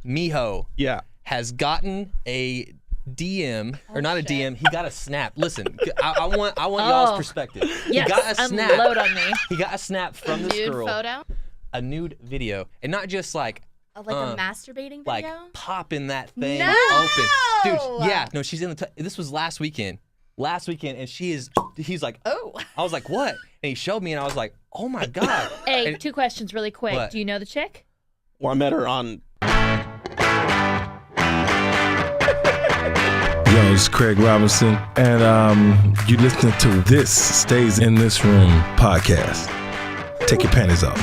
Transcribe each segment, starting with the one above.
Mijo has gotten a DM, or not a DM, he got a snap. Listen, I want y'all's perspective. Yes, he got a snap. unload on me. He got a snap from this nude girl. photo? A nude video. And not just like A masturbating video? like popping that thing No! open. Dude, yeah, no, she's in the this was last weekend, and he's like, oh. I was like, what? And he showed me, and I was like, oh my God. Hey, and, 2 questions really quick. What? Do you know the chick? Well, I met her on... Yo, it's Craig Robinson, and you listening to This Stays in This Room podcast. Take your panties off.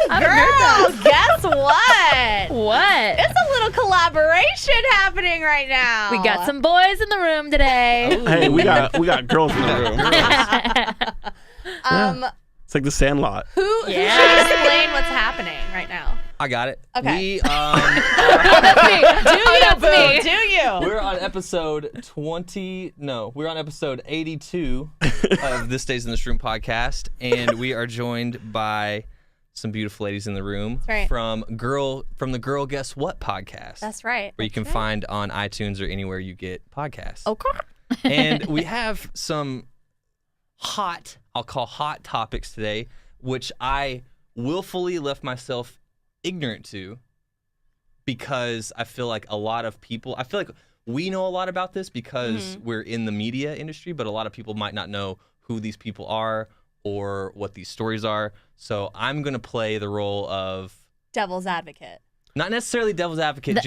Girl, guess what? What? It's a little collaboration happening right now. We got some boys in the room today. Hey, we got girls in the room. It's like the Sandlot. Who should explain what's happening right now? I got it. Okay. Do you? We're on episode 82 of This Stays in This Room podcast, and we are joined by some beautiful ladies in the room from the Girl Guess What podcast. That's right. Where you can find on iTunes or anywhere you get podcasts. Okay. And we have some I'll call hot topics today, which I willfully left myself ignorant to because I feel like we know a lot about this because we're in the media industry, but a lot of people might not know who these people are or what these stories are. So I'm going to play the role of devil's advocate. Not necessarily devil's advocate,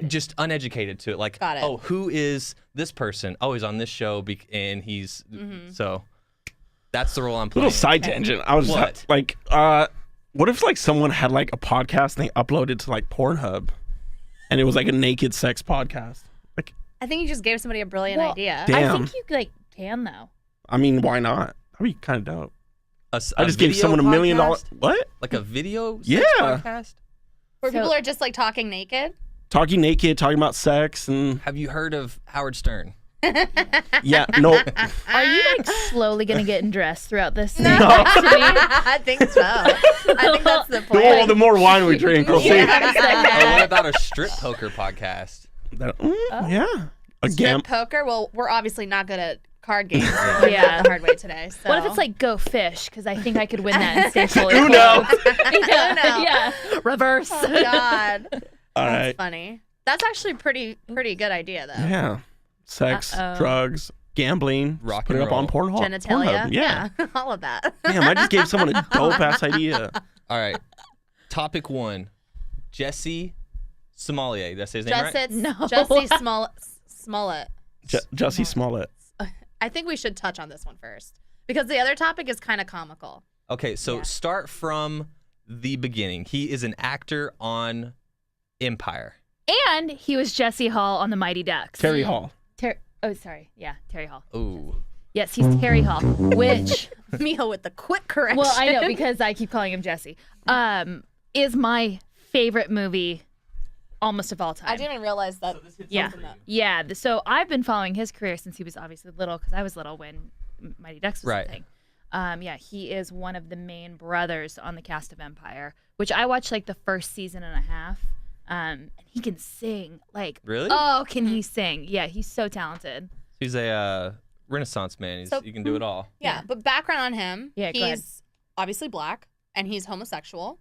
just uneducated to it. Like, got it. Oh, who is this person? Oh, he's on this show, and he's so. That's the role I'm playing. Little side tangent. I was like, what if like someone had like a podcast and they uploaded to like Pornhub, and it was like a naked sex podcast? Like, I think you just gave somebody a brilliant idea. Damn. I think you can though. I mean, why not? That'd be kind of dope. I just gave someone $1 million. What? Like a video sex podcast? Where people are just like talking naked? Talking naked, talking about sex, and have you heard of Howard Stern? Yeah, no. Are you like slowly gonna get undressed throughout this? No. I think so. I think that's the point. Well, the more wine we drink, we'll see. What about a strip poker podcast? Yeah. Strip poker? Well, we're obviously not good at card games. Yeah. The hard way today. So. What if it's like Go Fish? Because I think I could win that and stay fully Uno. Yeah. Reverse. Oh, God. All That's right. funny. That's actually pretty good idea, though. Yeah. Sex, drugs, gambling, rock put and it up on Pornhub. Genitalia. Yeah. All of that. Damn, I just gave someone a dope-ass idea. All right. Topic 1. Jussie Smollett. Did I say his name right? No. Jussie Smollett. Jussie Smollett. I think we should touch on this one first because the other topic is kind of comical. Okay, so start from the beginning. He is an actor on Empire. And he was Jesse Hall on the Mighty Ducks. Terry Hall. Terry Hall. Ooh. Yes, he's Terry Hall, which Mijo with the quick correction. well, I know because I keep calling him Jesse. Is my favorite movie almost of all time. I didn't even realize that. Yeah. So I've been following his career since he was obviously little because I was little when Mighty Ducks was a thing. He is one of the main brothers on the cast of Empire, which I watched like the first season and a half. And he can sing. Like, really? Oh, can he sing? Yeah, he's so talented. He's a Renaissance man. He can do it all. Yeah, but background on him. Yeah, go ahead. He's obviously black and he's homosexual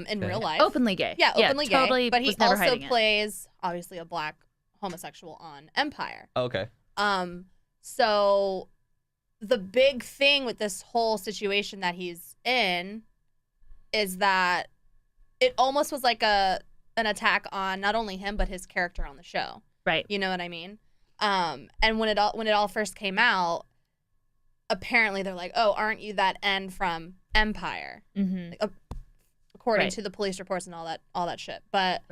in real life. Openly gay. Yeah, openly totally gay. But he never also plays, obviously, a black homosexual on Empire. Oh, okay. So the big thing with this whole situation that he's in is that it almost was like an attack on not only him but his character on the show. Right. You know what I mean? And when it all first came out, apparently they're like, "Oh, aren't you that N from Empire?" Mm-hmm. Like, according to the police reports and all that shit. But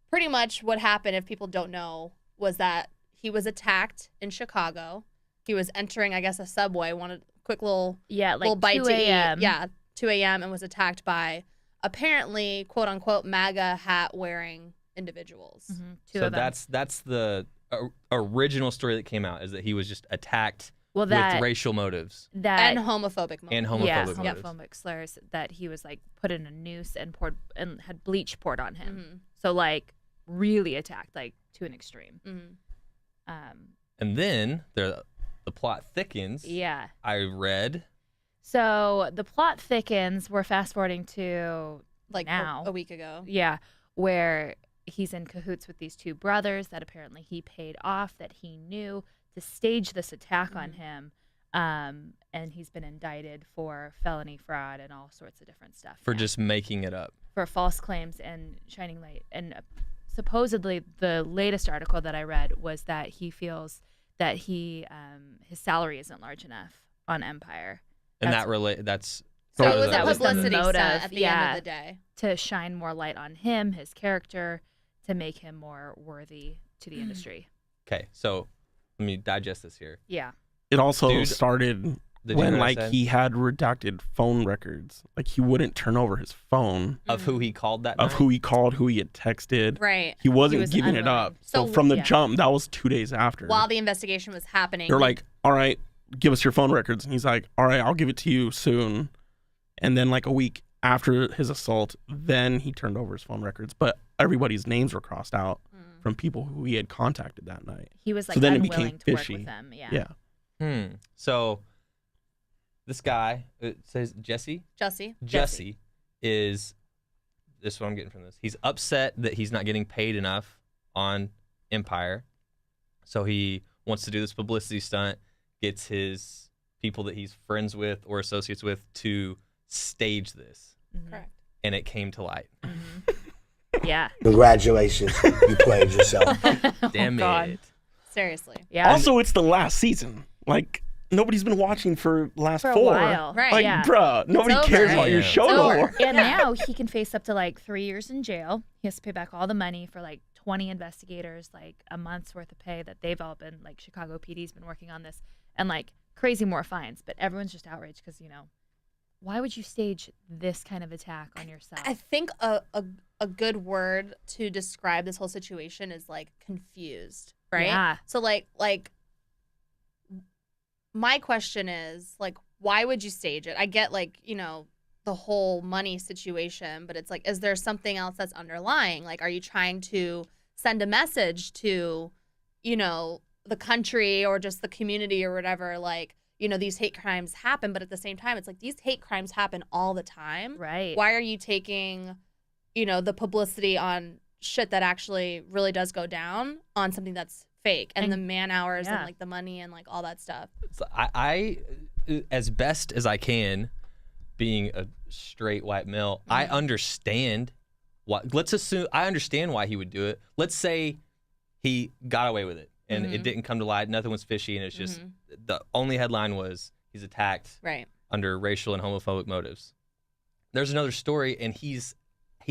pretty much what happened, if people don't know, was that he was attacked in Chicago. He was entering, I guess, a subway, wanted a quick little bite 2 to eat. a.m. Yeah, 2 a.m. and was attacked by apparently, quote unquote, MAGA hat wearing individuals. Mm-hmm. So that's the original story that came out, is that he was just attacked Well, that with racial motives that and homophobic motives. and homophobic yeah, motives. homophobic slurs, that he was like put in a noose and poured and had bleach poured on him. Mm-hmm. So like really attacked, like to an extreme. Mm-hmm. And then the plot thickens. Yeah. I read. So the plot thickens. We're fast forwarding to Like now. a week ago. Yeah, where he's in cahoots with these two brothers that apparently he paid off, that he knew, to stage this attack on him. And he's been indicted for felony fraud and all sorts of different stuff. For just making it up. For false claims and shining light. And supposedly the latest article that I read was that he feels that his salary isn't large enough on Empire. And That's So it was that a was the publicity motive, stunt at the end of the day. to shine more light on him, his character, to make him more worthy to the industry. Okay, so let me digest this here. Yeah. It also Dude, started Did you when hear what I like said? he had redacted phone records. Like he wouldn't turn over his phone Of who he called that of night? who he called, who he had texted. Right. He wasn't was giving it unwilling. up. So So- from the Yeah. jump, that was 2 days after. While the investigation was happening. They're like, all right, give us your phone records. And he's like, all right, I'll give it to you soon. And then like a week after his assault, then he turned over his phone records. But everybody's names were crossed out from people who he had contacted that night. He was like So then it unwilling became to work fishy. with them. Yeah. Yeah. So this guy, it says Jussie is, this is what I'm getting from this. He's upset that he's not getting paid enough on Empire. So he wants to do this publicity stunt, gets his people that he's friends with or associates with to stage this. Correct. And it came to light. Yeah. Congratulations, you played yourself. Damn God. it. Seriously. Yeah. Also, it's the last season. Like, nobody's been watching for the last For a 4. while. Right. Like, Yeah. bruh, nobody over. cares about your Yeah. show It's no over. more. And now he can face up to like 3 years in jail. He has to pay back all the money for like 20 investigators, like a month's worth of pay that they've all been, like Chicago PD's been working on this, and like crazy more fines. But everyone's just outraged because, you know, why would you stage this kind of attack on yourself? I think a good word to describe this whole situation is like confused, right? Yeah. So like my question is like, why would you stage it? I get like, you know, the whole money situation, but it's like, is there something else that's underlying? Like, are you trying to send a message to, you know, the country or just the community or whatever? Like, you know, these hate crimes happen, but at the same time, it's like these hate crimes happen all the time. Right. Why are you taking, you know, the publicity on shit that actually really does go down on something that's fake and the man hours and like the money and like all that stuff? So I as best as I can, being a straight white male, I understand why. Let's assume I understand why he would do it. Let's say he got away with it and it didn't come to light. Nothing was fishy, and it's just the only headline was he's attacked Right. under racial and homophobic motives. There's another story, and he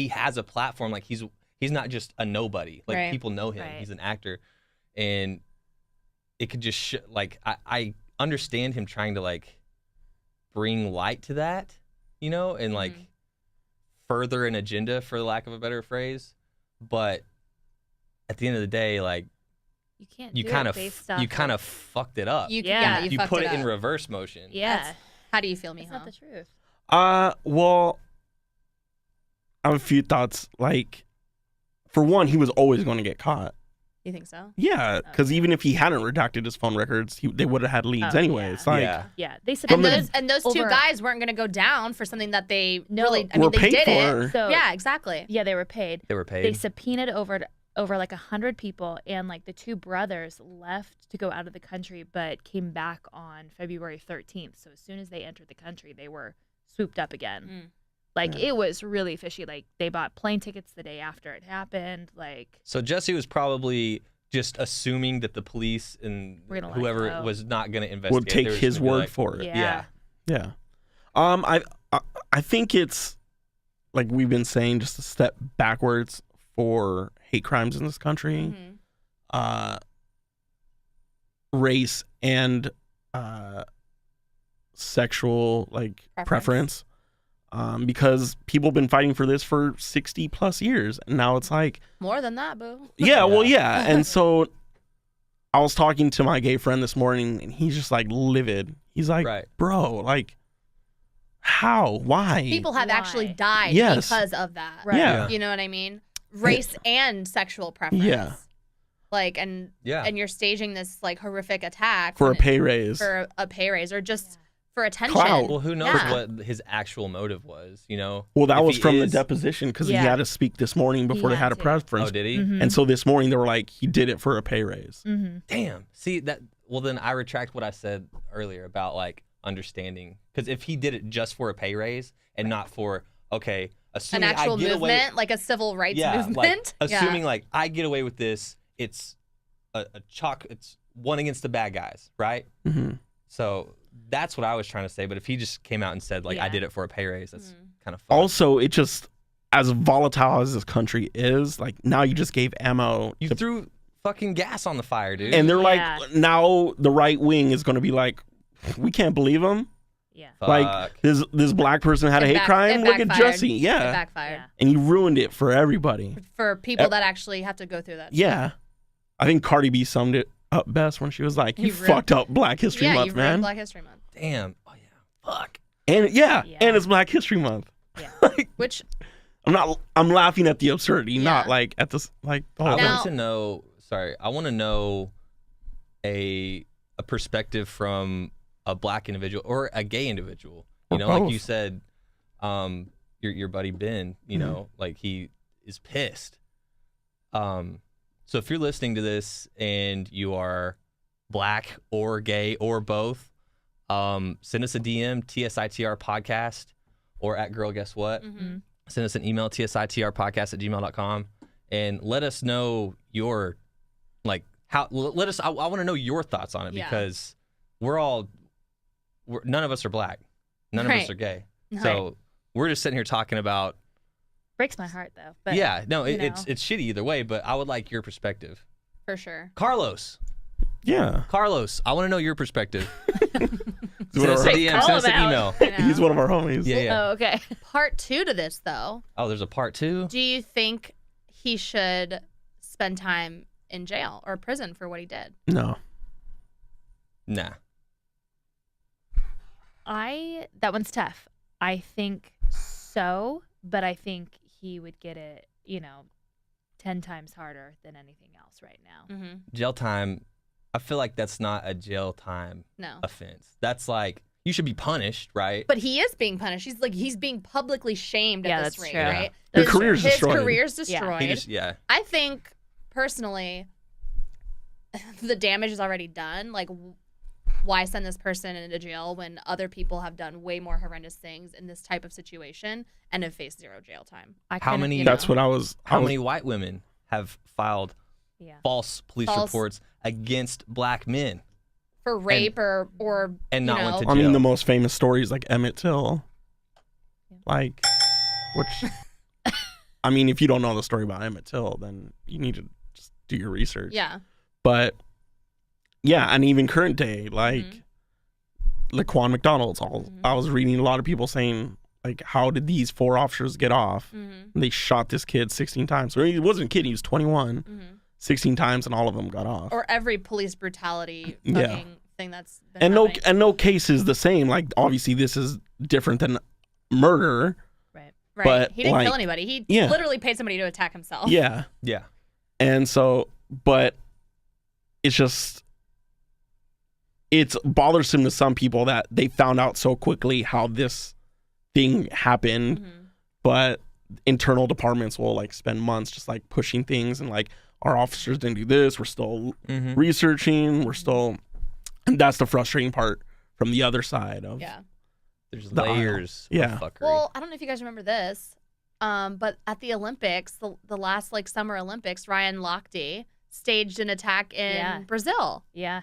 has a platform. Like he's not just a nobody. Like Right. people know him. Right. He's an actor, and it could just like I understand him trying to like bring light to that, you know, and like further an agenda, for the lack of a better phrase. But at the end of the day, like You can't. you do kind it of based off you kind of of fucked it up. Yeah. You You fucked put it it in up. reverse motion. Yeah. That's- How do you feel, It's Mijo? not the truth. Well, I have a few thoughts. Like, for one, he was always going to get caught. You think so? Yeah, because even if he hadn't redacted his phone records, they would have had leads Oh, anyway. yeah. It's like, Yeah. Yeah. They And submitted those two over- guys weren't going to go down for something that they No. really. I we're mean, they paid did for. it. So Yeah, exactly. yeah, they were paid. They were They paid. subpoenaed over like 100 people, and like the two brothers left to go out of the country, but came back on February 13th. So as soon as they entered the country, they were swooped up again. Like it was really fishy. Like they bought plane tickets the day after it happened. Like So Jussie was probably just assuming that the police and We're gonna let whoever it go. was not going to investigate. would take They were just his gonna be word like, for it. yeah. Yeah. Yeah. I think it's like we've been saying, just a step backwards for hate crimes in this country. Race and sexual like preference. Because people have been fighting for this for 60 plus years, and now it's like, More than that, boo. yeah, well, yeah. And so I was talking to my gay friend this morning, and he's just like livid. He's like, bro, like, how? Why? People have actually died because of that. Right. Yeah. You know what I mean? Race and sexual preference. Yeah. Like, and you're staging this like horrific attack for a pay raise. For a pay raise, or just for attention. Clout. Well, who knows what his actual motive was, you know? Well, that was from the deposition because he had to speak this morning before they had a press conference. Oh, did he? Mm-hmm. And so this morning they were like, he did it for a pay raise. Mm-hmm. Damn. See that? Well, then I retract what I said earlier about like understanding, because if he did it just for a pay raise and not for assuming an actual I get movement, away, like a civil rights movement, like, assuming like I get away with this, it's it's one against the bad guys, right? Mm-hmm. So that's what I was trying to say. But if he just came out and said like I did it for a pay raise, that's kind of fun. Also, it just, as volatile as this country is, like now you just gave ammo. You threw fucking gas on the fire, dude. And they're like, now the right wing is going to be like, we can't believe him. Yeah. Like this black person had a hate crime. Look at Jussie. Yeah. It backfired. And you ruined it for everybody. For people that actually have to go through that. Yeah. I think Cardi B summed it up best when she was like, you fucked up Black History Month, you man. Black History Month. Damn. Oh yeah. Fuck. And and it's Black History Month. Yeah. Like, which I'm laughing at the absurdity, not like at this like I want to know I want to know a perspective from a black individual or a gay individual. You know, like you said, your buddy Ben, you know, like he is pissed. So if you're listening to this and you are black or gay or both, send us a DM, TSITR podcast, or at Girl Guess What. Mm-hmm. Send us an email, TSITRpodcast@gmail.com, and let us know your, like, I want to know your thoughts on it, because none of us are black. None of us are gay. So we're just sitting here talking about. Breaks my heart though. But it's shitty either way, but I would like your perspective. For sure. Carlos, I want to know your perspective. Send us a DM, send us an email. He's one of our homies. Yeah. Oh, okay. Part 2 to this, though. Oh, there's a part 2? Do you think he should spend time in jail or prison for what he did? No. Nah. That one's tough. I think so, but I think he would get it, 10 times harder than anything else right now. Mm-hmm. Jail time, I feel like that's not a jail time offense. That's like, you should be punished, right? But he is being punished. He's being publicly shamed at this rate, right? His career's destroyed. His career's destroyed. Yeah. I think, personally, the damage is already done. Like, why send this person into jail when other people have done way more horrendous things in this type of situation and have faced 0 jail time? How many? That's what I was. How many white women have filed false police reports against black men for rape or and not went to jail? I mean, the most famous story is like Emmett Till. Like, which, I mean, if you don't know the story about Emmett Till, then you need to just do your research. Yeah. But yeah, and even current day, like Laquan McDonald's. I was reading a lot of people saying, like, how did these 4 officers get off? They shot this kid 16 times. Or he wasn't a kid, he was 21. 16 times, and all of them got off. Or every police brutality fucking thing that's been and no case is the same. Like, obviously, this is different than murder. Right. But he didn't kill anybody. He literally paid somebody to attack himself. Yeah. Yeah. And so, but it's just, it's bothersome to some people that they found out so quickly how this thing happened. But internal departments will like spend months just like pushing things and like, our officers didn't do this. We're still researching. We're still, and that's the frustrating part from the other side of. Yeah. There's layers. Of fuckery. Well, I don't know if you guys remember this, but at the Olympics, the last like Summer Olympics, Ryan Lochte staged an attack in Brazil. Yeah.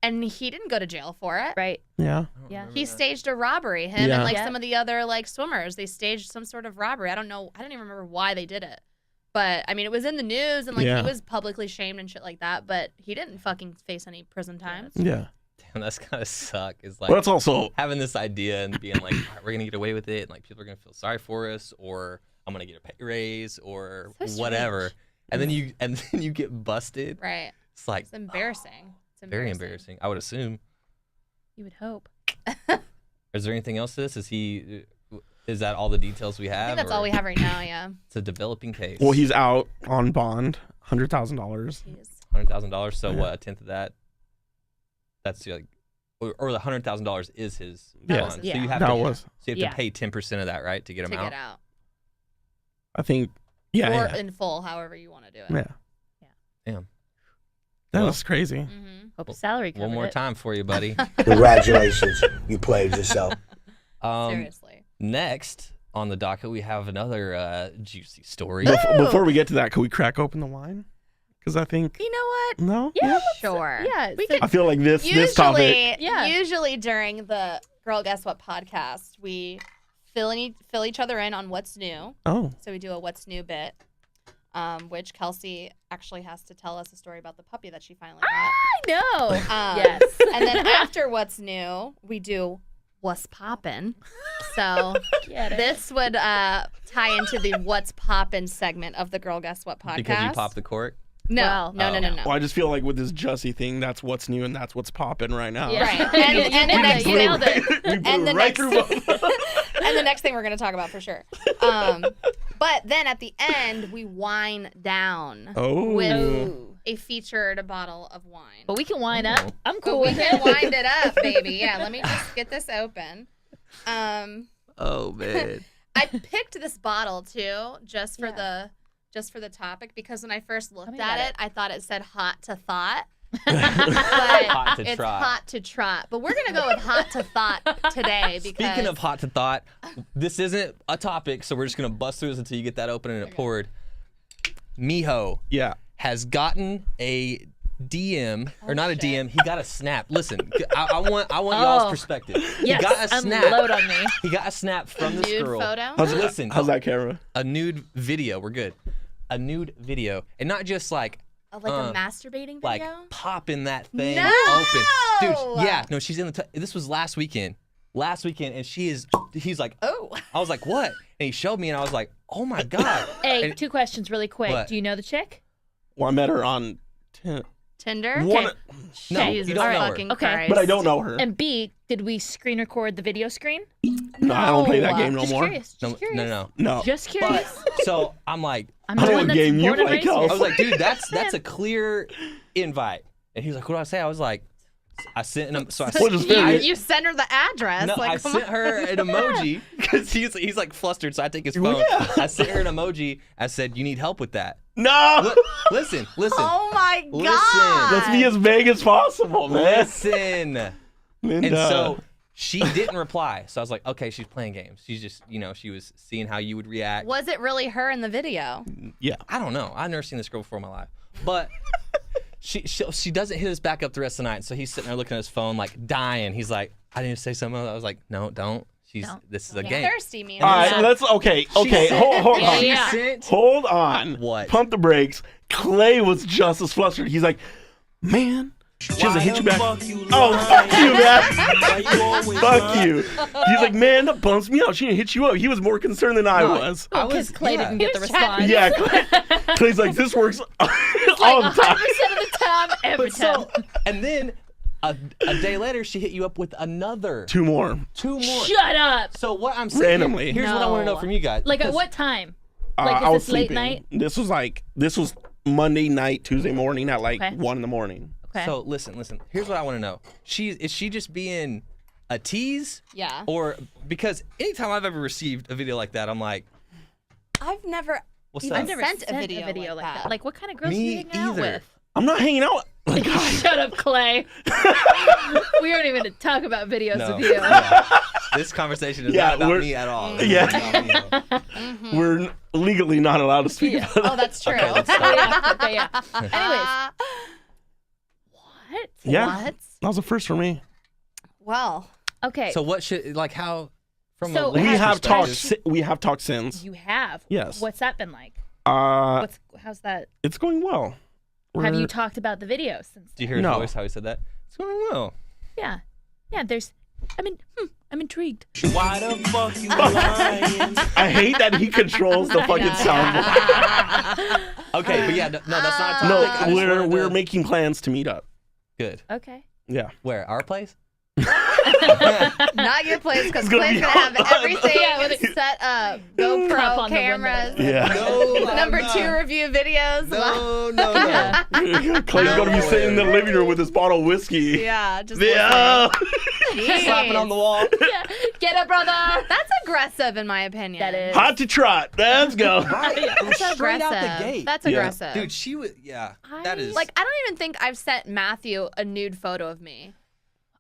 And he didn't go to jail for it. Right. Yeah. He staged a robbery. Him and like some of the other like swimmers, they staged some sort of robbery. I don't know. I don't even remember why they did it. But, I mean, it was in the news, and, like, he was publicly shamed and shit like that, but he didn't fucking face any prison time. Yeah. Damn, that's gotta suck. It's like, but it's also having this idea and being like, all right, we're gonna get away with it, and, like, people are gonna feel sorry for us, or I'm gonna get a pay raise, or whatever. And then you get busted. Right. It's like It's embarrassing. very embarrassing. I would assume. You would hope. Is there anything else to this? Is that all the details we have? I think that's all we have right now. Yeah. It's a developing case. Well, he's out on bond, $100,000. $100,000. So what? A tenth of that? That's like, or the $100,000 is his bond. Yeah. So you have That to. was. So you have to pay 10% of that, right, to get him To out. get out. I think. Yeah. Or Yeah. in full, however you want to do it. Yeah. Damn. That Well, was crazy. Mm-hmm. Hope his salary covered One more it. time for you, buddy. Congratulations. You played yourself. Seriously. Next on the docket, we have another juicy story. Before we get to that, could we crack open the wine? Because I think. You know what? No? Yeah, Sure. Yeah, We so- could I feel like this topic. Usually during the Girl Guess What podcast, we fill each other in on what's new. Oh. So we do a what's new bit, which Kelsey actually has to tell us a story about the puppy that she finally got. I know. Yes. And then after what's new, we do what's poppin'. So Get it. this would tie into the what's poppin' segment of the Girl Guess What podcast. Because you popped the cork? No, Well, no. Well, I just feel like with this Jussie thing, that's what's new and that's what's popping right now. Yeah. Right. And you nailed it. We blew And the right next- through both. And the next thing we're going to talk about for sure. But then at the end, we wine down Oh. with a featured bottle of wine. But we can wind up. I'm But cool we with can it. wind it up, baby. Yeah, let me just get this open. Oh, man. I picked this bottle too, just for the topic, because when I first looked about at it. it, I thought it said hot to thought. But Hot to it's trot. hot to trot. But we're gonna go with hot to thought today because Speaking of hot to thought, this isn't a topic, so we're just going to bust through this until you get that open and it poured. Mijo Yeah. has gotten a DM, or not a DM, he got a snap. Listen, I want y'all's perspective. Yes, he got a snap. unload on me. He got a snap from this nude girl. photo. Listen, How's that camera? a nude video. We're good. A nude video, and not just like Like a masturbating video. like popping that thing No! open, dude. Yeah, no, she's in the. This was last weekend, and he's like, Oh. I was like, what? And he showed me, and I was like, oh my god. Hey, And- 2 questions really quick. What? Do you know the chick? Well, I met her on. Tinder. One, No, Jesus. you don't know her. Fucking Okay. Christ. but I don't know her. And B, did we screen record the video screen? No, I don't play that No. game no Just more. curious. Just No, curious. no. No. Just curious. So I'm like, I'm I the know one what that's game you born and play, raised Kels. here. I was like, dude, that's a clear invite. And he was like, what do I say? I was like, I sent him. So I We'll just you, finish. you send her the address. No, like, I come sent on. her an emoji because he's like flustered. So I take his phone. Yeah. I sent her an emoji. I said, you need help with that. No. Listen. Oh my Listen. god. Let's be as vague as possible, man. Listen. Linda. And so she didn't reply. So I was like, okay, she's playing games. She's just, she was seeing how you would react. Was it really her in the video? Yeah. I don't know. I've never seen this girl before in my life. But she doesn't hit us back up the rest of the night. So he's sitting there looking at his phone, like dying. He's like, I didn't say something. I was like, no, don't. This is a game. Thirsty me. All right, let's. Okay. Hold on. Yeah. Sent Hold on. What? Pump the brakes. Clay was just as flustered. He's like, man, she doesn't hit you back. Oh, fuck you, man. Fuck you. He's like, man, that bumps me out. She didn't hit you up. He was more concerned than I was. I Because was Clay yeah. didn't get the response. Yeah, Clay's like, this works all the 100% time. of the time, every But time. so, and then a day later, she hit you up with another Two more. two more. Shut up. So what I'm saying, Randomly. here's what I want to know from you guys. Like, at Because- what time? Like, I is was this late sleeping. night? This was Monday night, Tuesday morning at like Okay. 1 a.m. Okay. So listen. Here's what I want to know. Is she just being a tease? Yeah. Or because anytime I've ever received a video like that, I'm like, I've never what's even up? I've never sent a video like that. Like, what kind of girls Me do you hang out either. with? I'm not hanging out. Like, Shut up, Clay. We aren't even to talk about videos No. of you. Yeah. This conversation is Yeah, not about we're- me at all. Yeah. It's about me. we're legally not allowed to speak Yeah. about Oh, that's true. Okay, let's stop. yeah. Anyways, what? Yeah. What? That was a first for me. Well, Okay. So what should how from So a We lady's have perspective- talked. We have talked since. you have. Yes. What's that been like? How's that? It's going well. Have you We're- talked about the videos since? Do you hear his No. voice? How he said that? It's going well. Yeah. Yeah. There's I'm intrigued. Why the fuck you lying? I hate that he controls the fucking soundboard. Okay, but yeah, no, that's not a topic. No, we're making plans to meet up. Good. Okay. Yeah. Where? Our place? Not your place, because Clay's gonna have everything set up. GoPro cameras. Yeah. No, Number 2 review videos. No. Clay's gonna be sitting in the living room with his bottle of whiskey. Yeah, just Slapping on the wall. Yeah. Get it, brother. That's aggressive, in my opinion. That is. Hot to trot. Let's go. That's Straight aggressive. out the gate. That's aggressive. Dude, she was, that is. Like, I don't even think I've sent Matthew a nude photo of me.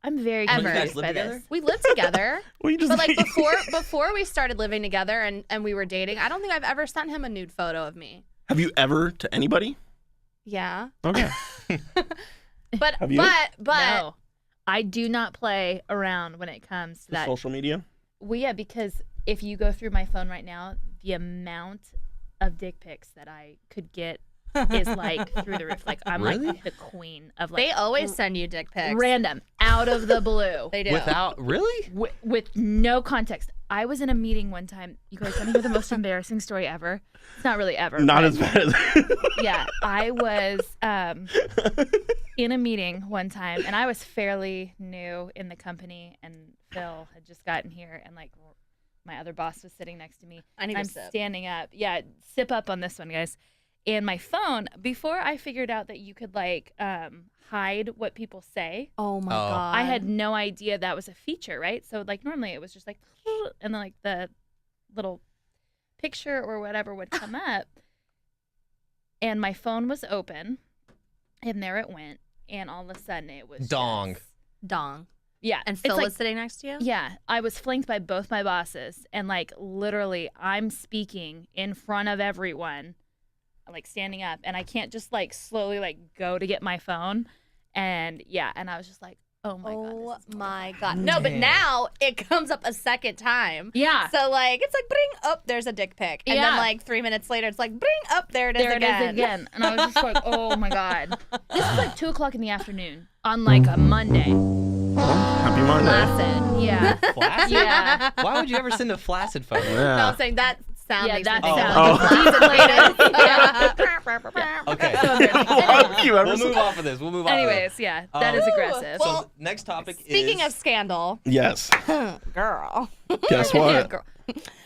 I'm very Ever. You guys confused live by together? this. We lived together. But But like before we started living together and we were dating, I don't think I've ever sent him a nude photo of me. Have you ever to anybody? Yeah. Okay. But Have you? but No. I do not play around when it comes to that. Social media? Well, yeah, because if you go through my phone right now, the amount of dick pics that I could get is like through the roof. Like I'm Really? like the queen of like they always send you dick pics. random out of the blue. They do. Really? With no context. I was in a meeting one time. You guys want to hear the most embarrassing story ever? It's not really ever. Not but as bad as yeah, I was in a meeting one time, and I was fairly new in the company, and Phil had just gotten here, and like my other boss was sitting next to me. I need I'm to sip. standing up. Yeah, sip up on this one, guys. And my phone, before I figured out that you could like hide what people say, Oh my god. I had no idea that was a feature, right? So like normally it was just like, and then like the little picture or whatever would come up, and my phone was open, and there it went, and all of a sudden it was Dong. just- dong. yeah, And it's Phil like, was sitting next to you? yeah, I was flanked by both my bosses, and like literally I'm speaking in front of everyone, like standing up, and I can't just like slowly like go to get my phone, and yeah, and I was just like, oh my god, Oh this is my god. No, but Man. now it comes up a second time. yeah. So like it's like bring up there's a dick pic. And then Yeah. like 3 minutes later it's like bring up there it is There again. it is again. And I was just like, oh my God. This was like 2:00 in the afternoon on like a Monday. Happy Monday. Flaccid. Yeah. Flaccid? Yeah. Why would you ever send a flaccid photo? No, Yeah. I'm saying that sound Yeah, makes that me think sound. of Okay. Why would you ever We'll say- move off of this. We'll move off. Anyways, yeah, that is Um, aggressive. Well, So next topic Speaking is of scandal, Yes. girl. Guess Yeah, what? girl.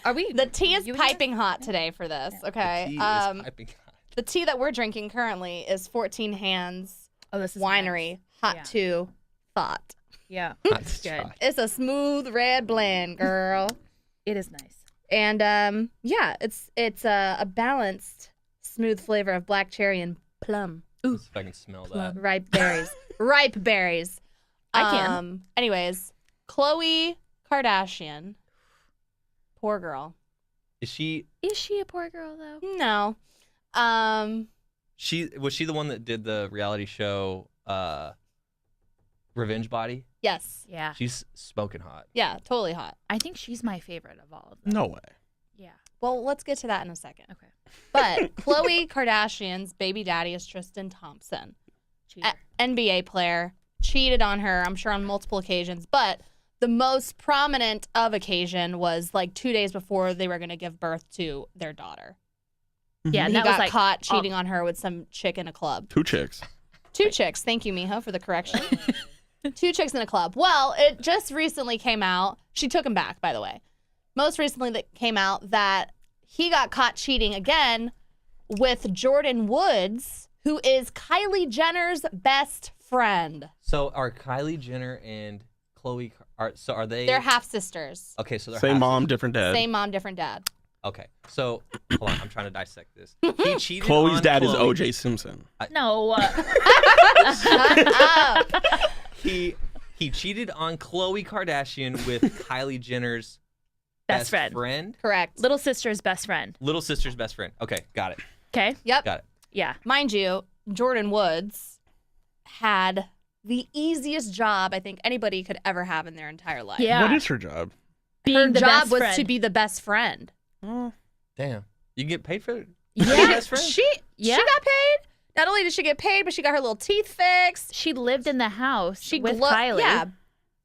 Are we? The tea is You- piping hot today for this, okay? tea is piping hot. The tea that we're drinking currently is 14 Hands Oh, this is Winery nice. Hot Yeah. 2 Thought. Yeah, Hot it's good. shot. It's a smooth red blend, girl. It is nice. And yeah, it's a balanced, smooth flavor of black cherry and plum. Let's see if I can smell that. Ripe berries. Ripe berries. I can. Anyways, Khloe Kardashian. Poor girl. Is she a poor girl though? No. was she the one that did the reality show Revenge Body? Yes. Yeah. She's smoking hot. Yeah, totally hot. I think she's my favorite of all of them. No way. Yeah. Well, let's get to that in a second. Okay. But Khloe Kardashian's baby daddy is Tristan Thompson. Cheater. NBA player, cheated on her, I'm sure on multiple occasions, but the most prominent of occasion was like 2 days before they were going to give birth to their daughter. Yeah, and He that got was like caught cheating on her with some chick in a club. 2 chicks. 2 chicks. Thank you, Mijo, for the correction. 2 chicks in a club. Well, it just recently came out. She took him back, by the way. Most recently, that came out that he got caught cheating again with Jordyn Woods, who is Kylie Jenner's best friend. So are Kylie Jenner and Khloe are they? They're half sisters. Okay, so they're Same half- mom, different dad. Same mom, different dad. Okay, so hold on, I'm trying to dissect this. He cheated. Chloe's on dad is Khloe. O.J. Simpson. No. Shut up. He cheated on Khloe Kardashian with Kylie Jenner's Best friend. Correct. Little sister's best friend. little sister's best friend. Okay, got it. Okay. Yep. Got it. Yeah. Mind you, Jordyn Woods had the easiest job I think anybody could ever have in their entire life. Yeah. What is her job? Being Her the job best was friend. to be the best friend. Damn, you can get paid for it. Yeah. Best friend. She got paid. Not only did she get paid, but she got her little teeth fixed. She lived in the house She with glo- Kylie. Yeah.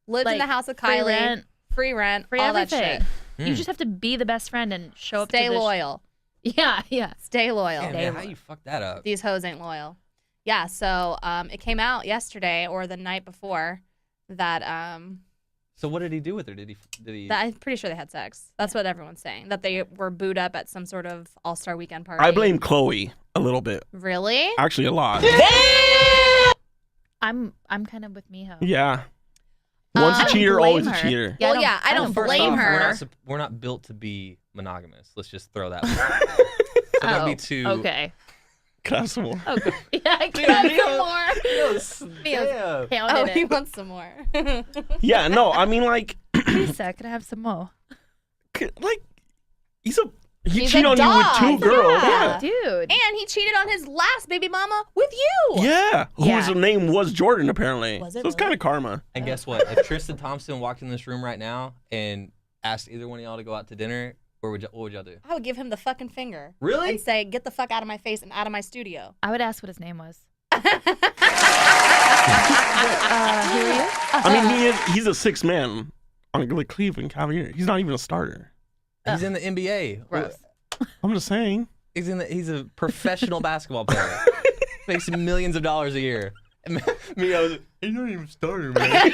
Lived in the house with Kylie. Free rent. Free all everything. that shit. You just have to be the best friend and show up. Stay loyal. Yeah. Stay loyal. Man, how you fuck that up? These hoes ain't loyal. Yeah. So it came out yesterday or the night before that. So what did he do with her? Did he? I'm pretty sure they had sex. That's what everyone's saying. That they were booed up at some sort of all-star weekend party. I blame Khloe a little bit. Really? Actually, a lot. I'm kind of with Mijo. Yeah. Once a cheater, always a her. cheater. Yeah, well, I don't blame her. We're not built to be monogamous. Let's just throw that. So that'd be too. Okay. Cut some more. Okay. Yeah, cut some more. Oh, he wants some more. Yeah, no, I mean, like, Lisa, could I have some more? like, he He's cheated a on you with dog. 2 girls. Yeah. Dude. And he cheated on his last baby mama with you. Yeah. Yeah. Whose name was Jordyn, apparently. Was it So it's really? kind of karma. And guess what? If Tristan Thompson walked in this room right now and asked either one of y'all to go out to dinner, what would y'all do? I would give him the fucking finger. Really? And say, get the fuck out of my face and out of my studio. I would ask what his name was. Uh-huh. Who are you? I mean, he's a 6th man on the Cleveland Cavaliers. He's not even a starter. He's in the NBA. Gross. I'm just saying. He's a professional basketball player. Makes millions of dollars a year. And me, I was like, he's not even a starter, man.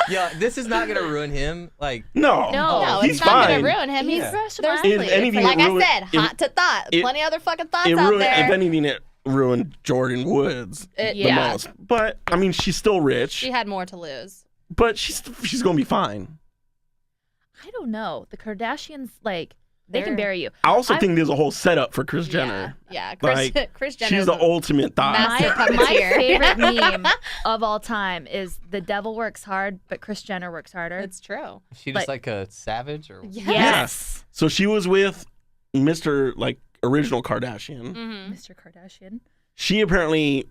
Yeah, this is not gonna ruin him. Like, No, No, he's it's not fine. going to ruin him. He's Yeah. there's If anything, like it I ruined- said, hot to thought. Plenty other fucking thoughts It out ruined, there. if anything, it ruined Jordyn Woods the Yeah. most. But I mean, she's still rich. She had more to lose. But she's gonna be fine. I don't know. The Kardashians, like, they can bury you. I also think there's a whole setup for Kris Jenner. Yeah. Like, Kris Jenner. She's the ultimate thought. massive My puppeteer. favorite meme of all time is the devil works hard, but Kris Jenner works harder. It's true. is she just But- like a savage or? Yes. So she was with Mr. like original Kardashian. Mm-hmm. Mr. Kardashian. She apparently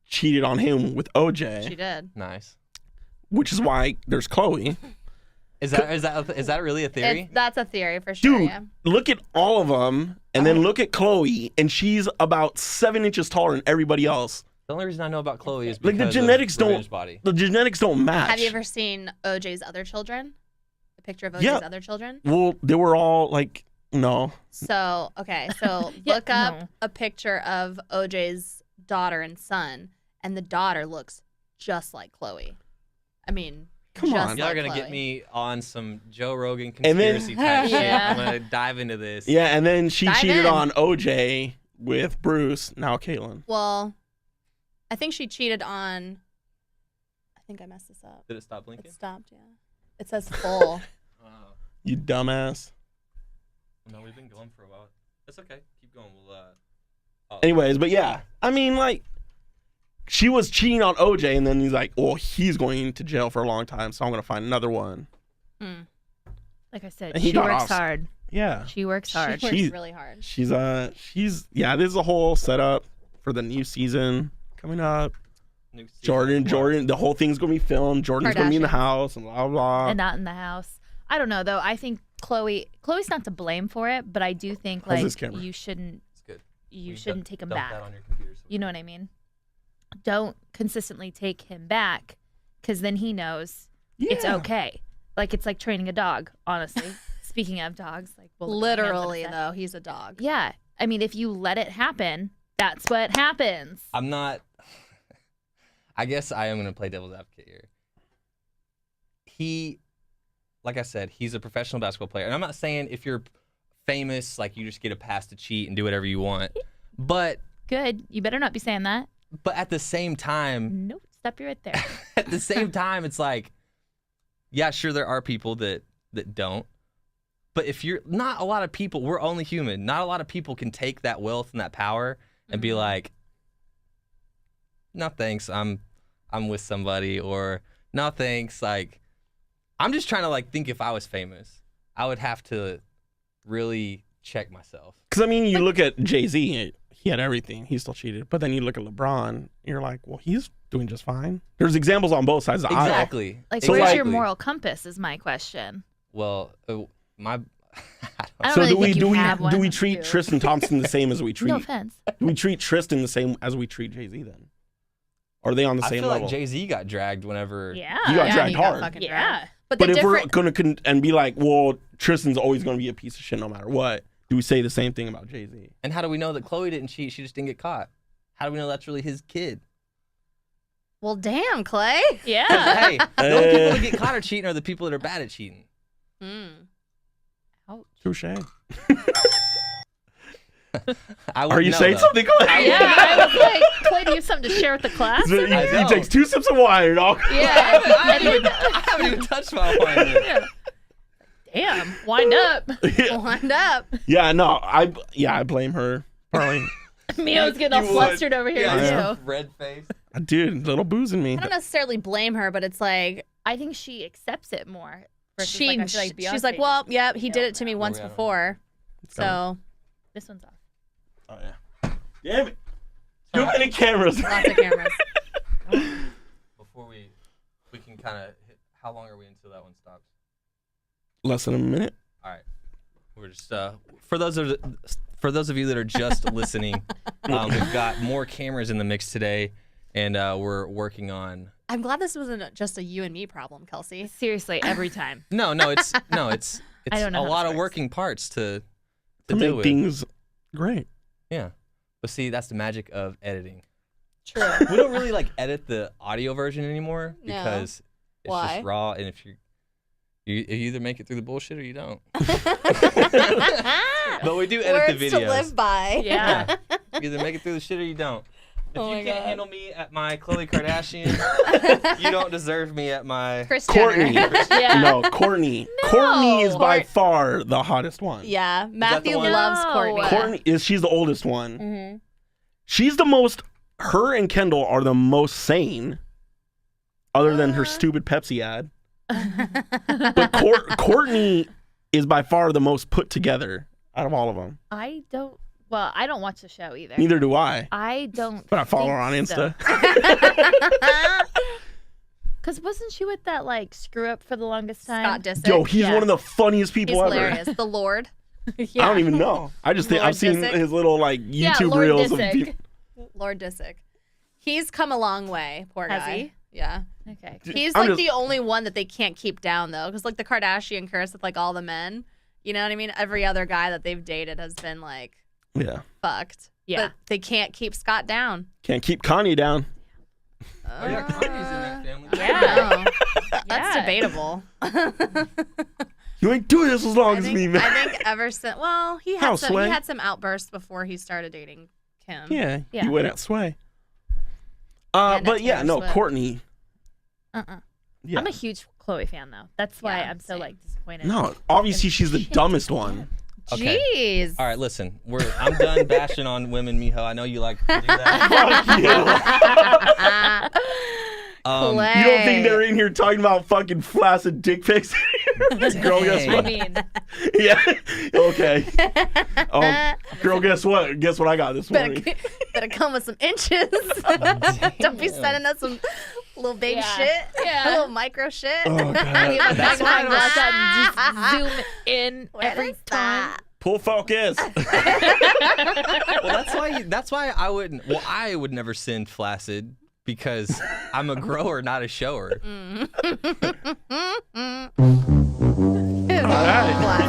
cheated on him with OJ, She did. Nice. which is why there's Khloe. Is that really a theory? That's a theory for sure. Dude, Yeah. look at all of them, and then look at Khloe, and she's about 7 inches taller than everybody else. The only reason I know about Khloe is Like because the genetics of Revenge don't. Body. The genetics don't match. Have you ever seen OJ's other children? A picture of OJ's Yeah. other children? Well, they were all like, no. So, okay. So Yeah, look up no. a picture of OJ's daughter and son, and the daughter looks just like Khloe. I mean, Come just on. Y'all are like gonna get Khloe. me on some Joe Rogan And then- conspiracy type shit. Yeah. I'm gonna dive into this. Yeah, and then she Dive cheated in. on OJ with Bruce. Now Caitlyn. Well, I think she cheated on. I think I messed this up. Did it stop blinking? It stopped. Yeah. It says full. Oh. You dumbass. No, we've been going for a while. That's okay. Keep going. We'll Anyways, but yeah, I mean, like, she was cheating on OJ, and then he's like, "Well, he's going to jail for a long time, so I'm gonna find another one." Mm. Like I said, And he she got works off. hard. Yeah, She works hard. She works She's- really hard. she's yeah. This is a whole setup for the new season coming up. Jordyn, the whole thing's gonna be filmed. Jordan's gonna be in the Kardashians. house and blah blah. And not in the house. I don't know though. I think Khloe's not to blame for it, but I do think How's like this camera? you shouldn't It's good. you shouldn't take him Dump back. that on your computer, so- You know what I mean? Don't consistently take him back because then he knows it's Yeah. okay. Like it's like training a dog, honestly. Speaking of dogs, like we'll look at my hands in a Literally, sec. though, he's a dog. Yeah. I mean, if you let it happen, that's what happens. I'm not. I guess I am going to play devil's advocate here. He, like I said, he's a professional basketball player. And I'm not saying if you're famous, like you just get a pass to cheat and do whatever you want. But Good. You better not be saying that. at the same time, Nope. Stop you right there. at the same time, it's like, yeah, sure, there are people that don't. But if you're not a lot of people, we're only human. Not a lot of people can take that wealth and that power and be like, no thanks, I'm with somebody, or no thanks, like I'm just trying to like think if I was famous, I would have to really check myself. Because I mean, you look at Jay-Z, he had everything, he still cheated. But then you look at LeBron, you're like, well, he's doing just fine. There's examples on both sides of the aisle. Exactly. Like, So, where's like- your moral compass? Is my question. Well, my I don't So really think you have one. do we treat Tristan Thompson the same as we treat? No offense. Do we treat Tristan the same as we treat Jay-Z then? Are they on the I same feel level? like Jay-Z got dragged whenever. Yeah. He got dragged he got hard. fucking Yeah. dragged. But if we're gonna and be like, well, Tristan's always gonna be a piece of shit no matter what, do we say the same thing about Jay-Z? And how do we know that Khloe didn't cheat? She just didn't get caught. How do we know that's really his kid? Well, damn, Clay. Yeah. Hey, the only people that get caught are cheating are the people that are bad at cheating. Touche. Are you saying something, Clay? Yeah, I was like, Clay, do you have something to share with the class? He takes 2 sips of wine. Yeah. I haven't even touched my wine yet. Yeah. Damn, wind up. Wind up. Yeah, no, I blame her. Probably. Mio's getting all flustered over here too. Red face. Dude, little booze in me. I don't necessarily blame her, but it's like I think she accepts it more. versus, she, like, I feel like she's Beyonce like, well, just- yep, he did it to me once before. So This one's off. Oh yeah. Damn it. Too many cameras. lots of cameras. Before we can kind of hit, how long are we until that one stops? Less than a minute. All right. We're just for those of you that are just listening, we've got more cameras in the mix today, and we're working on. I'm glad this wasn't just a you and me problem, Kelsey. Seriously, every time. No, it's I don't know a how lot this of works. working parts to To deal make with. things great. Yeah, but see, that's the magic of editing. True. We don't really like edit the audio version anymore No. because it's Why? just raw, and if you either make it through the bullshit or you don't. But we do edit the videos. Words to live by. Yeah. You either make it through the shit or you don't. If Oh you my can't God. handle me at my Khloe Kardashian, you don't deserve me at my. Kris Courtney. Jenner. Yeah. No, Courtney. Courtney is by far the hottest one. Yeah, Matthew one? loves No. Courtney. Courtney she's the oldest one. Mm-hmm. She's the most. Her and Kendall are the most sane, other than her stupid Pepsi ad. But Courtney is by far the most put together out of all of them. I don't watch the show either. Neither do I. I don't. But I follow her think on so. Insta. Because wasn't she with that like screw up for the longest time? Scott Disick. Yo, he's Yeah. one of the funniest people He's ever. hilarious. The Lord. I don't even know. I just think Lord I've seen Disick? his little like Yeah, YouTube Lord reels of Disick. people. Lord Disick. He's come a long way. Poor Has guy. he? Yeah. Okay. He's I'm like just- the only one that they can't keep down though, because like the Kardashian curse with like all the men. You know what I mean? Every other guy that they've dated has been like Yeah. fucked. Yeah. But they can't keep Scott down. Can't keep Kanye down. Oh yeah, Kanye's in that family. Yeah. No. That's Yeah. debatable. You ain't doing this as long as me, man. I think ever since, well, he How, had some, Sway? he had some outbursts before he started dating Kim. Yeah, Yeah. he went at Sway. And But at yeah, Taylor no, Swift. Courtney. Uh-uh. Yeah. I'm a huge Khloe fan though. That's why Yeah, I'm so same. like disappointed. No, obviously she's the dumbest one. Okay. Jeez. All right, listen. I'm done bashing on women, Mijo. I know you like to do that. Fuck you. Clay. You don't think they're in here talking about fucking flaccid dick pics? Girl, guess Dang. I what? mean, Yeah. Okay. Girl, guess what? Guess what I got this morning? Better come with some inches. Don't be sending us some little baby Yeah. shit. Yeah. Little micro shit. Oh, God. get the That's why magnifying I glass was- out and just zoom in What every is time. that? Pull focus. Well, that's why I wouldn't. Well, I would never send flaccid because I'm a grower, not a shower. I like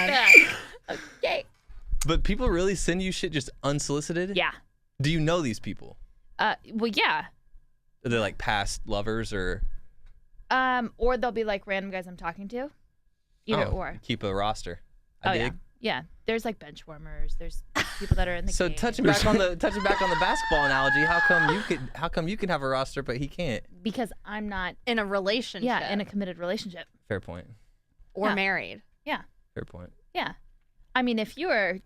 that. Okay. But people really send you shit just unsolicited? Yeah. Do you know these people? Well, yeah. Are they like past lovers or? Or they'll be like random guys I'm talking to. Either or. Keep a roster. Oh I yeah. dig. Yeah. There's like bench warmers. There's people that are in the So game. touching back on the basketball analogy, how come you can have a roster but he can't? because I'm not In a relationship. in a committed relationship. Fair point. or Yeah. married. Yeah. Fair point. Yeah. I mean, if you were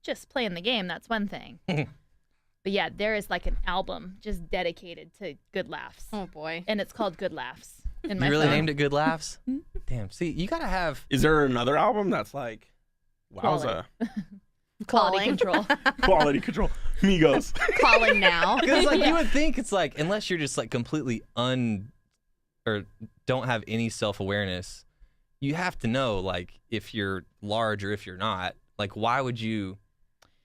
just playing the game, that's one thing. But yeah, there is like an album just dedicated to good laughs. Oh boy. And it's called Good Laughs. In my You really phone. named it Good Laughs? Damn. See, you gotta have. Is there another album that's like, wowza, Quality Calling. control. quality control, Migos? Calling now. Because like you would think it's like unless you're just like completely or don't have any self-awareness, you have to know like if you're large or if you're not. Like why would you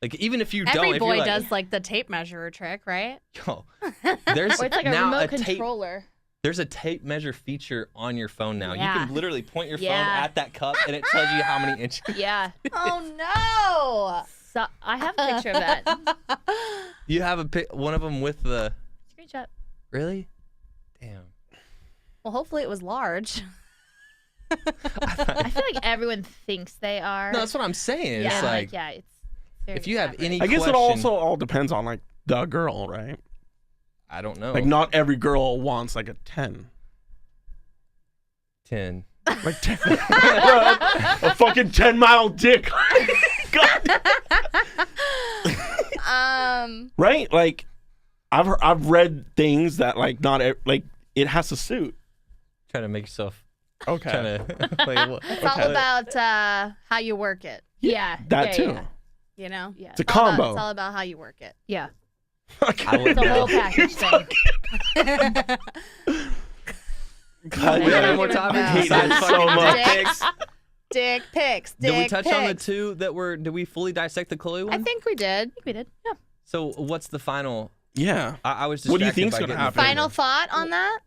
Like even if you don't, Every if boy you're like, does like the tape measure trick, right? Yo, there's Or it's like a now remote a tape. controller. There's a tape measure feature on your phone now. Yeah. You can literally point your phone Yeah. at that cup, and it tells you how many inches. Yeah. Oh So I have a picture of that. no! You have one of them with the. Screenshot. Really? Damn. Well, hopefully it was large. I feel like everyone thinks they are. No, that's what I'm saying. yeah, It's like yeah, it's very if you have elaborate. any I guess it question, also all depends on like the girl, right? I don't know. Like not every girl wants like a 10. 10. Like 10. A fucking 10-mile dick. God. Right? Like I've read things that like not like it has to suit. Trying to make yourself. Okay. Trying to. Like, It's all about how you work it. Yeah. That yeah, too. Yeah. You know? Yeah. It's a It's all about- combo. It's all about how you work it. Yeah. I would It's a whole package thing. God, We have yeah. any more topics I hate besides it so fucking much. dick pics? Dick pics. Did we Dick touch on the pics. two that were? Did we fully dissect the Khloe one? I think we did. I think we did. Yeah. So what's the final? Yeah. I was. What do you distracted think's by gonna getting the happen? Final thought on that?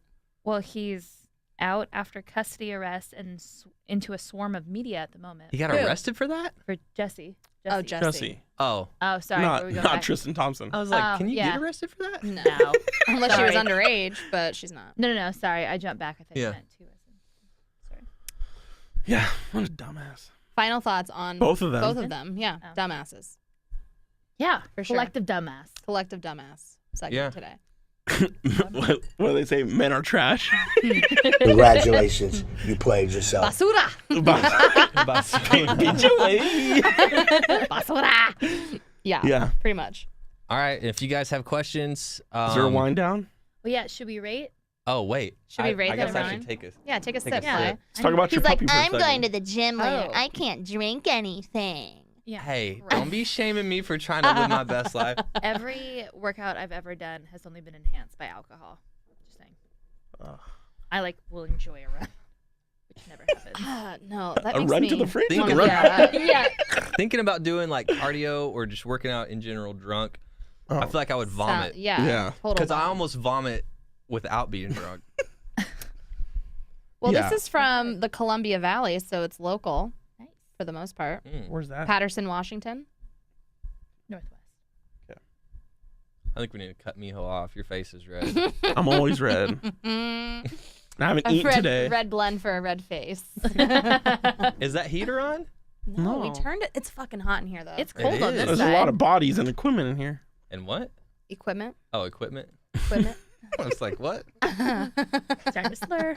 Well, he's out after custody arrest and into a swarm of media at the moment. He got Who? arrested for that? For Jussie. Oh, Jussie. Jussie. Oh, Oh, sorry. Not where we going not back? Tristan Thompson. I was like, Oh, can you yeah. get arrested for that? No. No. Unless she was Sorry. underage, but she's not. No. Sorry, I jumped back. I think Yeah. I meant two. Sorry. Yeah. What a dumbass. Final thoughts on Both of them. Both of them. Yeah. Oh. Dumbasses. Yeah, For sure. collective dumbass. Collective dumbass segment Yeah. today. what do they say? Men are trash. Congratulations, you played yourself. Basura. Get your way. Basura. Yeah. Yeah. Pretty much. All right. If you guys have questions, Is there a wind down? Well, yeah. Should we rate? Oh wait. Should we rate I them, guess I Ryan? should take a. Yeah. Take a Take a sip. sip. Clay. Let's talk about your He's like, puppy I'm going to perspective. the gym later. Oh. I can't drink anything. Yeah. Hey, don't be shaming me for trying to live my best life. Every workout I've ever done has only been enhanced by alcohol. Just saying. Ugh. I will enjoy a run, which never happens. No. That A makes run me to the fridge? Think A of run- that. Yeah. Thinking about doing like cardio or just working out in general drunk, Oh. I feel like I would vomit Yeah. Yeah. Total because I bomb. almost vomit without being drunk. Well, Yeah. this is from the Columbia Valley, so it's local Nice. for the most part. Mm. Where's that? Patterson, Washington. Northwest. I think we need to cut Mijo off. Your face is red. I'm always red. Mm. I haven't A eaten red, today. red blend for a red face. Is that heater on? No, we No. turned it. It's fucking hot in here, though. It's cold on is. this There's side. a lot of bodies and equipment in here. And what? equipment. Oh, equipment. Equipment. I was like, what? Starting to slur.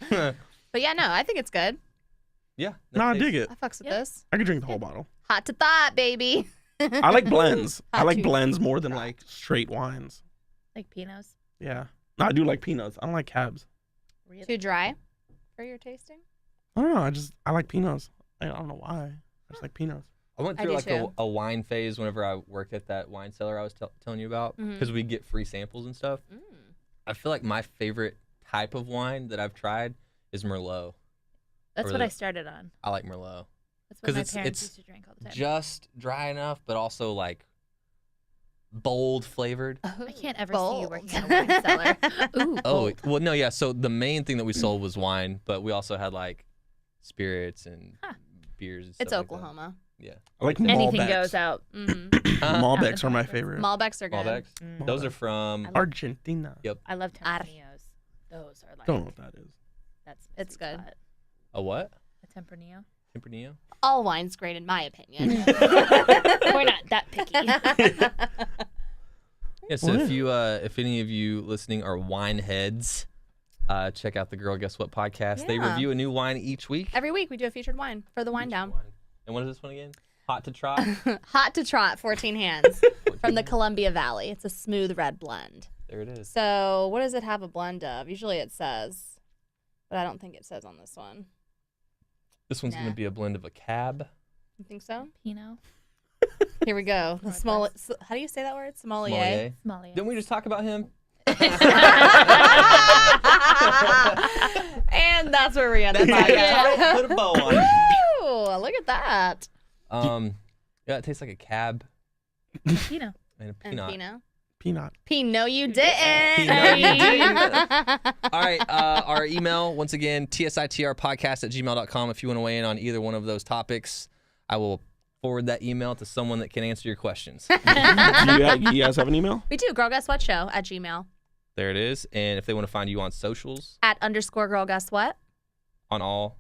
But yeah, no, I think it's good. Yeah. No, I that dig tastes- it. I fucks with Yep. this. I could drink the whole bottle. Hot to thought, baby. I like blends. I Hot like to blends more than like straight wines. Like Pinots. Yeah. No, I do like peanuts. I don't like cabs. Really? Too dry for your tasting? I don't know. I like peanuts. I don't know why. I just like peanuts. I went I through do like too. a wine phase whenever I worked at that wine cellar I was telling you about Mhm. because we get free samples and stuff. Mm. I feel like my favorite type of wine that I've tried is Merlot. That's Or what the- I started on. I like Merlot. That's what 'Cause my it's- parents it's used to drink all the time. Just dry enough, but also like bold flavored. I can't ever see you working Bold. in a wine cellar. Ooh. Oh, bold. well, no, yeah. So the main thing that we sold was wine, but we also had like spirits and Huh. beers and It's stuff like that. Oklahoma. Yeah. I like Anything Malbecs. goes out. Mm-hmm. Malbecs are my Malbecs. favorite. Malbecs are good. Malbecs. Mm. Those are from. Argentina. Yep. I love Tempranillos. Those are like. Don't know what that is. That's my It's sweet good. spot. A what? A Tempranillo. Tempranillo? All wine's great in my opinion. We're not that picky. Yeah. So Well, if any of you listening are wine heads, check out the Girl Guess What podcast. They Yeah. review a new wine each week. Every week we do a featured wine for the wine down. And what is this one again? Hot to Trot. Hot to trot, 14 hands from the Columbia Valley. It's a smooth red blend. There it is. So what does it have a blend of? Usually it says, but I don't think it says on this one. This one's Nah. going to be a blend of a cab. You think so? Pinot. Here we go. The small. How do you say that word? Sommelier. Sommelier. Didn't we just talk about him? And that's where we end the That's podcast. it. Put a bow on it. Ooh, look at that. Yeah, it tastes like a cab Pinot. And a And peanut. Peanut. Pinot, you didn't. Pinot, you didn't. All right. Our email, once again, tsitrpodcast@gmail.com. If you want to weigh in on either one of those topics, I will forward that email to someone that can answer your questions. Do you guys have an email? We do. Girl Guess What Show @gmail. There it is. And if they want to find you on socials, @_Girl Guess What. on all,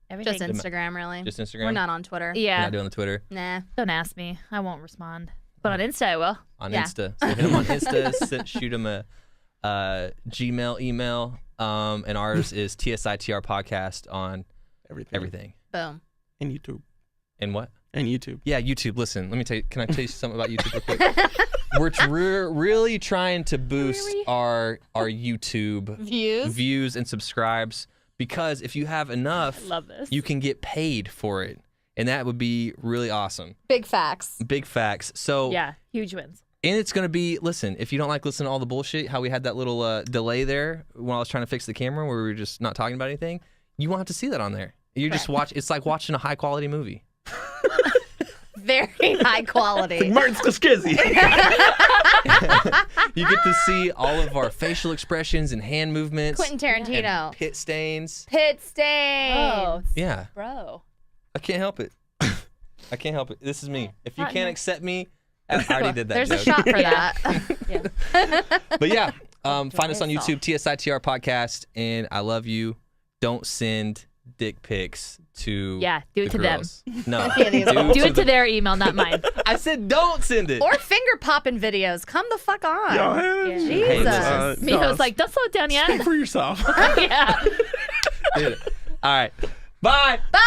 Everything. Just Instagram, really. just Instagram. We're not on Twitter. You're Yeah. not doing the Twitter. Nah. Don't ask me. I won't respond. But on Insta, I will. On Yeah. Insta. So hit them on Insta, shoot them a Gmail email. And ours is TSITR podcast on everything. Boom. And YouTube. And what? And YouTube. Yeah, YouTube. Listen, let me tell you. Can I tell you something about YouTube real quick? We're really trying to boost our YouTube views and subscribes, because if you have enough, Love this. you can get paid for it, and that would be really awesome. Big facts. Big facts. So Yeah, huge wins. and it's gonna be, listen, if you don't like listening to all the bullshit, how we had that little delay there when I was trying to fix the camera where we were just not talking about anything, you won't have to see that on there. You just watch. It's like watching a high quality movie. Very high quality. Martin Scorsese. You get to see all of our facial expressions and hand movements. Quentin Tarantino. And pit stains. Pit stains. Oh, Yeah, bro. I can't help it. I can't help it. This is me. If you Not can't me. accept me, I already did that There's joke. a shot for that. Yeah. But yeah, find us on Dry YouTube, TSITR Podcast, and I love you. Don't send dick pics to Yeah, do it the to them. girls. No, Do it to their email, not mine. I said don't send it. Or finger popping videos. Come the fuck on. Yeah. Hey, Jesus. listen. Mijo's like, don't slow it down yet. Speak for yourself. Yeah. Did it. All right. Bye. Bye.